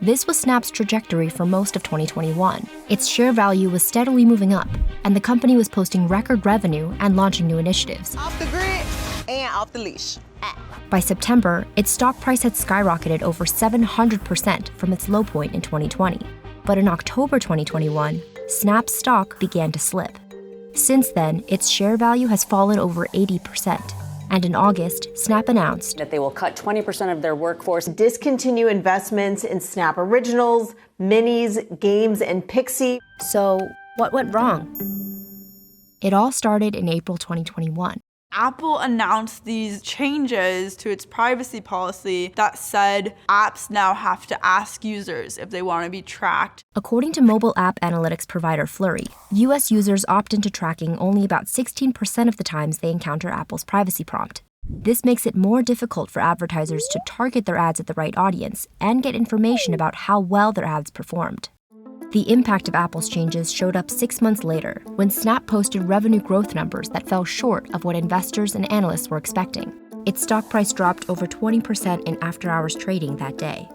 This was Snap's trajectory for most of 2021. Its share value was steadily moving up, and the company was posting record revenue and launching new initiatives. Off the grid and off the leash. By September, its stock price had skyrocketed over 700% from its low point in 2020. But in October 2021, Snap's stock began to slip. Since then, its share value has fallen over 80%. And in August, Snap announced that they will cut 20% of their workforce, discontinue investments in Snap Originals, Minis, Games, and Pixie. So, what went wrong? It all started in April 2021. Apple announced these changes to its privacy policy that said apps now have to ask users if they want to be tracked. According to mobile app analytics provider Flurry, US users opt into tracking only about 16% of the times they encounter Apple's privacy prompt. This makes it more difficult for advertisers to target their ads at the right audience and get information about how well their ads performed. The impact of Apple's changes showed up 6 months later, when Snap posted revenue growth numbers that fell short of what investors and analysts were expecting. Its stock price dropped over 20% in after-hours trading that day.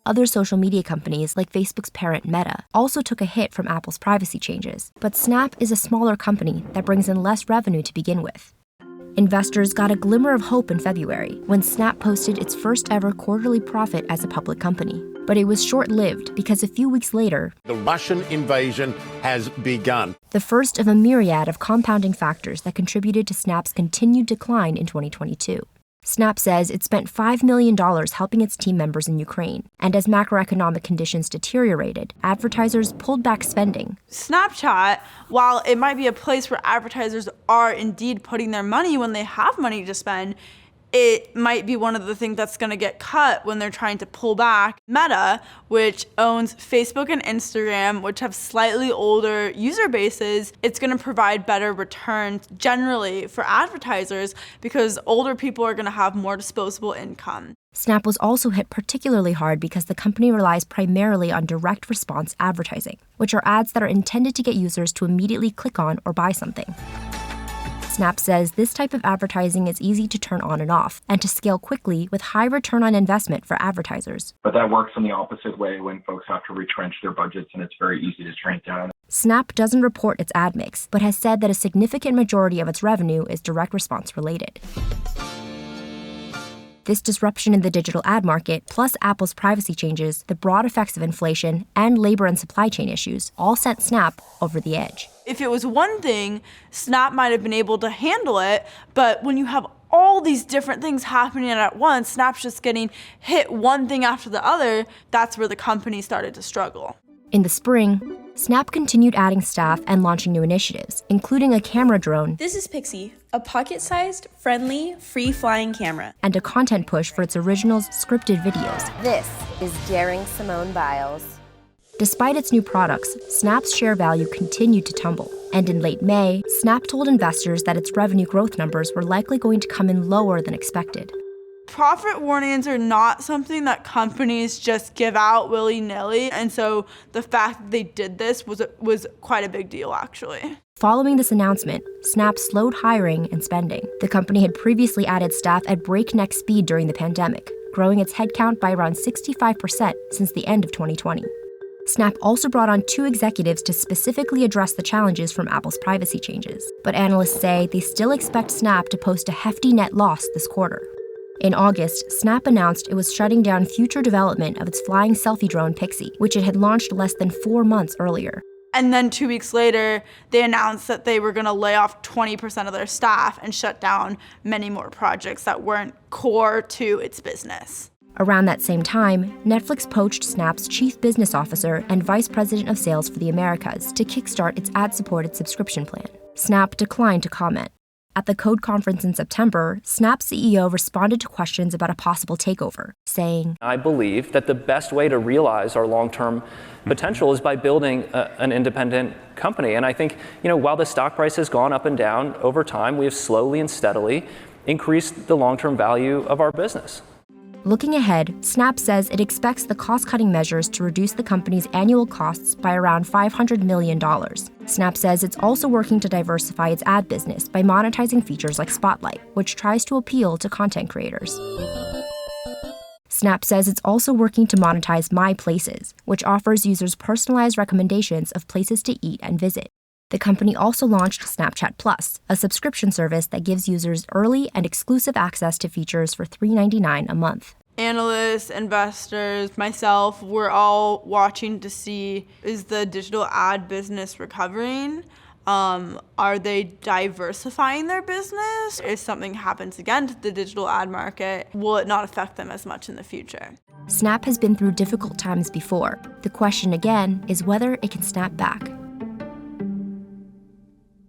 Other social media companies, like Facebook's parent Meta, also took a hit from Apple's privacy changes, but Snap is a smaller company that brings in less revenue to begin with. Investors got a glimmer of hope in February when Snap posted its first ever quarterly profit as a public company. But it was short-lived because a few weeks later, the Russian invasion has begun. The first of a myriad of compounding factors that contributed to Snap's continued decline in 2022. Snap says it spent $5 million helping its team members in Ukraine, and as macroeconomic conditions deteriorated, advertisers pulled back spending. Snapchat, while it might be a place where advertisers are indeed putting their money when they have money to spend, it might be one of the things that's going to get cut when they're trying to pull back. Meta, which owns Facebook and Instagram, which have slightly older user bases, it's going to provide better returns generally for advertisers because older people are going to have more disposable income. Snap was also hit particularly hard because the company relies primarily on direct response advertising, which are ads that are intended to get users to immediately click on or buy something. Snap says this type of advertising is easy to turn on and off and to scale quickly with high return on investment for advertisers. But that works in the opposite way when folks have to retrench their budgets and it's very easy to shrink down. Snap doesn't report its ad mix, but has said that a significant majority of its revenue is direct response related. This disruption in the digital ad market, plus Apple's privacy changes, the broad effects of inflation, and labor and supply chain issues all sent Snap over the edge. If it was one thing, Snap might have been able to handle it, but when you have all these different things happening at once, Snap's just getting hit one thing after the other, that's where the company started to struggle. In the spring, Snap continued adding staff and launching new initiatives, including a camera drone. This is Pixie, a pocket-sized, friendly, free-flying camera. And a content push for its originals scripted videos. This is Daring Simone Biles. Despite its new products, Snap's share value continued to tumble. And in late May, Snap told investors that its revenue growth numbers were likely going to come in lower than expected. Profit warnings are not something that companies just give out willy-nilly, and so the fact that they did this was quite a big deal, actually. Following this announcement, Snap slowed hiring and spending. The company had previously added staff at breakneck speed during the pandemic, growing its headcount by around 65% since the end of 2020. Snap also brought on 2 executives to specifically address the challenges from Apple's privacy changes. But analysts say they still expect Snap to post a hefty net loss this quarter. In August, Snap announced it was shutting down future development of its flying selfie drone Pixie, which it had launched less than 4 months earlier. And then 2 weeks later, they announced that they were going to lay off 20% of their staff and shut down many more projects that weren't core to its business. Around that same time, Netflix poached Snap's chief business officer and vice president of sales for the Americas to kickstart its ad-supported subscription plan. Snap declined to comment. At the Code conference in September, Snap CEO responded to questions about a possible takeover, saying, I believe that the best way to realize our long-term potential is by building an independent company. And I think, while the stock price has gone up and down over time, we have slowly and steadily increased the long-term value of our business. Looking ahead, Snap says it expects the cost-cutting measures to reduce the company's annual costs by around $500 million. Snap says it's also working to diversify its ad business by monetizing features like Spotlight, which tries to appeal to content creators. Snap says it's also working to monetize My Places, which offers users personalized recommendations of places to eat and visit. The company also launched Snapchat Plus, a subscription service that gives users early and exclusive access to features for $3.99 a month. Analysts, investors, myself, we're all watching to see, is the digital ad business recovering? Are they diversifying their business? If something happens again to the digital ad market, will it not affect them as much in the future? Snap has been through difficult times before. The question again is whether it can snap back.